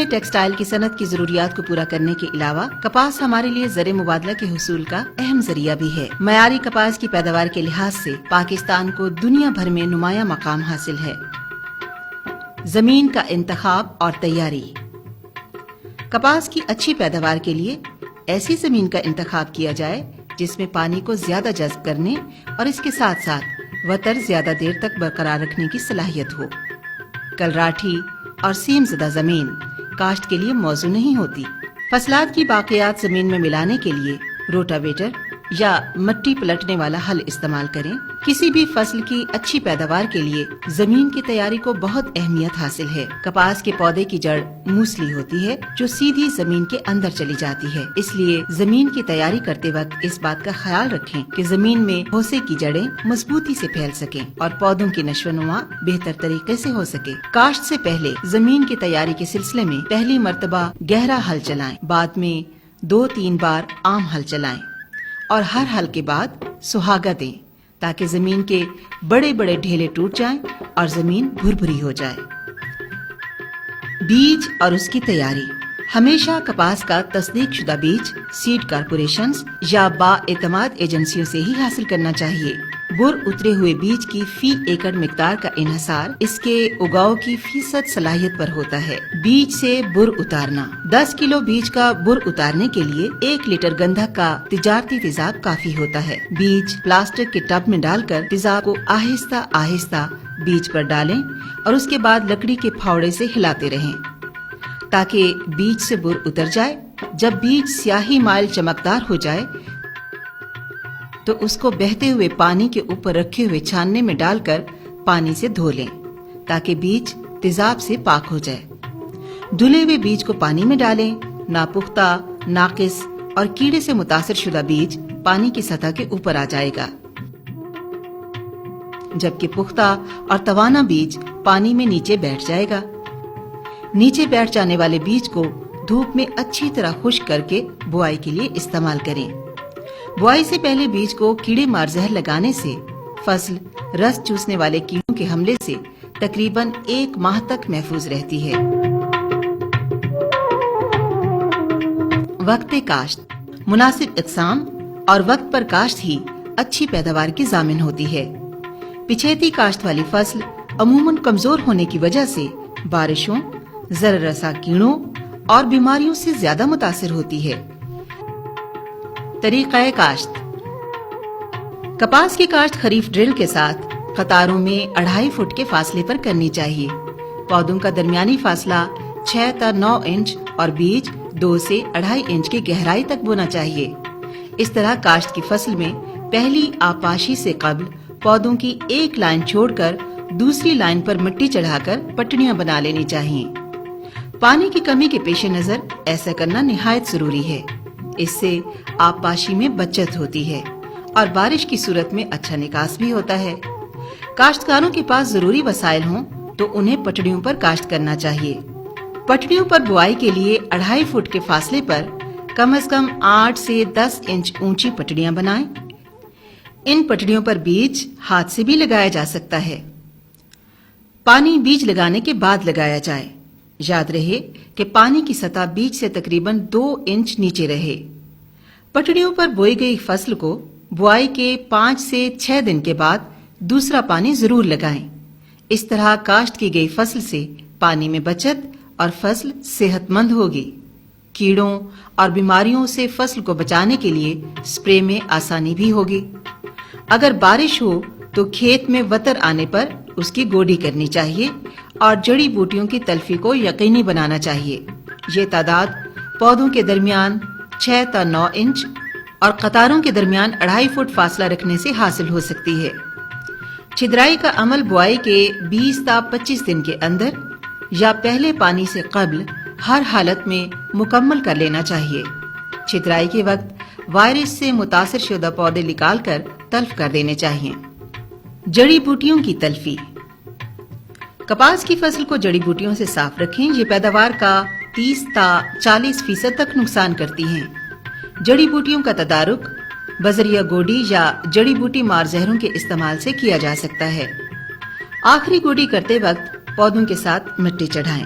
Textile کی صنعت کی ضروریات کو پورا کرنے کے علاوہ کپاس ہمارے لیے زر مبادلہ کے حصول کا اہم ذریعہ بھی ہے۔ معیاری کپاس کی پیداوار کے لحاظ سے پاکستان کو دنیا بھر میں نمایاں مقام حاصل ہے۔ زمین کا انتخاب اور تیاری۔ کپاس کی اچھی پیداوار کے لیے ایسی زمین کا انتخاب کیا جائے جس میں پانی کو زیادہ جذب کرنے اور اس کے ساتھ ساتھ وتر زیادہ دیر تک برقرار رکھنے کی صلاحیت ہو۔ کلراٹھی اور سیم زدہ زمین کاشت کے لیے موزوں نہیں ہوتی۔ فصلات کی باقیات زمین میں ملانے کے لیے روٹاویٹر یا مٹی پلٹنے والا ہل استعمال کریں۔ کسی بھی فصل کی اچھی پیداوار کے لیے زمین کی تیاری کو بہت اہمیت حاصل ہے۔ کپاس کے پودے کی جڑ موسلی ہوتی ہے جو سیدھی زمین کے اندر چلی جاتی ہے، اس لیے زمین کی تیاری کرتے وقت اس بات کا خیال رکھیں کہ زمین میں بھوسے کی جڑیں مضبوطی سے پھیل سکیں اور پودوں کی نشو و نما بہتر طریقے سے ہو سکے۔ کاشت سے پہلے زمین کی تیاری کے سلسلے میں پہلی مرتبہ گہرا ہل چلائیں، بعد میں 2-3 بار عام ہل چلائیں اور ہر ہل کے بعد سہاگا دیں تاکہ زمین کے بڑے بڑے ڈھیلے ٹوٹ جائیں اور زمین بھربھری ہو جائے۔ بیج اور اس کی تیاری۔ ہمیشہ کپاس کا تصدیق شدہ بیج سیڈ کارپوریشنز یا با اعتماد ایجنسیوں سے ہی حاصل کرنا چاہیے۔ بر اترے ہوئے بیج کی فی ایکڑ مقدار کا انحصار اس کے اگاؤ کی فیصد صلاحیت پر ہوتا ہے۔ بیج سے بر اتارنا۔ 10 کلو بیج کا بر اتارنے کے لیے 1 لیٹر گندھک کا تجارتی تیزاب کافی ہوتا ہے۔ بیج پلاسٹک کے ٹب میں ڈال کر تیزاب کو آہستہ آہستہ بیج پر ڈالیں اور اس کے بعد لکڑی کے پھاوڑے سے ہلاتے رہیں تاکہ بیج سے بر اتر جائے۔ جب بیج سیاہی مائل چمکدار ہو جائے تو اس کو بہتے ہوئے پانی کے اوپر رکھے ہوئے چھاننے میں ڈال کر پانی سے دھو لیں تاکہ بیج تیزاب سے پاک ہو جائے۔ دھلے ہوئے بیج کو پانی میں ڈالیں۔ ناپختہ، ناقص اور کیڑے سے متاثر شدہ بیج پانی کی سطح کے اوپر آ جائے گا، جبکہ پختہ اور توانا بیج پانی میں نیچے بیٹھ جائے گا۔ نیچے بیٹھ جانے والے بیج کو دھوپ میں اچھی طرح خشک کر کے بوائی کے لیے استعمال کریں۔ بوائی سے پہلے بیج کو کیڑے مار زہر لگانے سے فصل رس چوسنے والے کیڑوں کے حملے سے تقریباً 1 ماہ تک محفوظ رہتی ہے۔ وقت کاشت۔ مناسب اقسام اور وقت پر کاشت ہی اچھی پیداوار کی ضامن ہوتی ہے۔ پچھیتی کاشت والی فصل عموماً کمزور ہونے کی وجہ سے بارشوں، ضرر رساں کیڑوں اور بیماریوں سے زیادہ متاثر ہوتی ہے۔ طریقہ کاشت۔ کپاس کی کاشت خریف ڈرل کے ساتھ قطاروں میں 2.5 فٹ کے فاصلے پر کرنی چاہیے۔ پودوں کا درمیانی فاصلہ 6 تا 9 انچ اور بیج 2 سے 2.5 انچ کی گہرائی تک بونا چاہیے۔ اس طرح کاشت کی فصل میں پہلی آبپاشی سے قبل پودوں کی ایک لائن چھوڑ کر دوسری لائن پر مٹی چڑھا کر پٹڑیاں بنا لینی چاہیے۔ پانی کی کمی کے پیش نظر ایسا کرنا نہایت ضروری ہے۔ اس سے آبپاشی میں بچت ہوتی ہے اور بارش کی صورت میں اچھا نکاس بھی ہوتا ہے۔ کاشتکاروں کے پاس ضروری وسائل ہوں تو انہیں پٹڑیوں پر کاشت کرنا چاہیے۔ پٹڑیوں پر بوائی کے لیے 2.5 فٹ کے فاصلے پر کم از کم 8 سے 10 انچ اونچی پٹڑیاں بنائیں۔ ان پٹڑیوں پر بیج ہاتھ سے بھی لگایا جا سکتا ہے۔ پانی بیج لگانے کے بعد لگایا جائے۔ یاد رہے کہ پانی کی سطح بیج سے تقریباً 2 انچ نیچے رہے۔ پٹڑیوں پر بوئی گئی فصل کو بوائی کے 5 سے 6 دن کے بعد دوسرا پانی ضرور لگائیں۔ اس طرح کاشت کی گئی فصل سے پانی میں بچت اور فصل صحت مند ہوگی۔ کیڑوں اور بیماریوں سے فصل کو بچانے کے لیے سپرے میں آسانی بھی ہوگی۔ اگر بارش ہو تو کھیت میں وتر آنے پر اس کی گوڈی کرنی چاہیے اور جڑی بوٹیوں کی تلفی کو یقینی بنانا چاہیے۔ یہ تعداد پودوں کے درمیان 6 تا 9 انچ اور قطاروں کے درمیان 2.5 فٹ فاصلہ رکھنے سے حاصل ہو سکتی ہے۔ چھدرائی کا عمل بوائی کے 20 تا 25 دن کے اندر یا پہلے پانی سے قبل ہر حالت میں مکمل کر لینا چاہیے۔ چھدرائی کے وقت وائرس سے متاثر شدہ پودے نکال کر تلف کر دینے چاہیے۔ جڑی بوٹیوں کی تلفی۔ کپاس کی فصل کو جڑی بوٹیوں سے صاف رکھیں۔ یہ پیداوار کا 30 تا 40% تک نقصان کرتی ہیں۔ جڑی بوٹیوں کا تدارک بذریعہ گوڈی یا جڑی بوٹی مار زہروں کے استعمال سے کیا جا سکتا ہے۔ آخری گوڈی کرتے وقت پودوں کے ساتھ مٹی چڑھائیں۔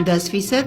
10%,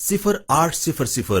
0800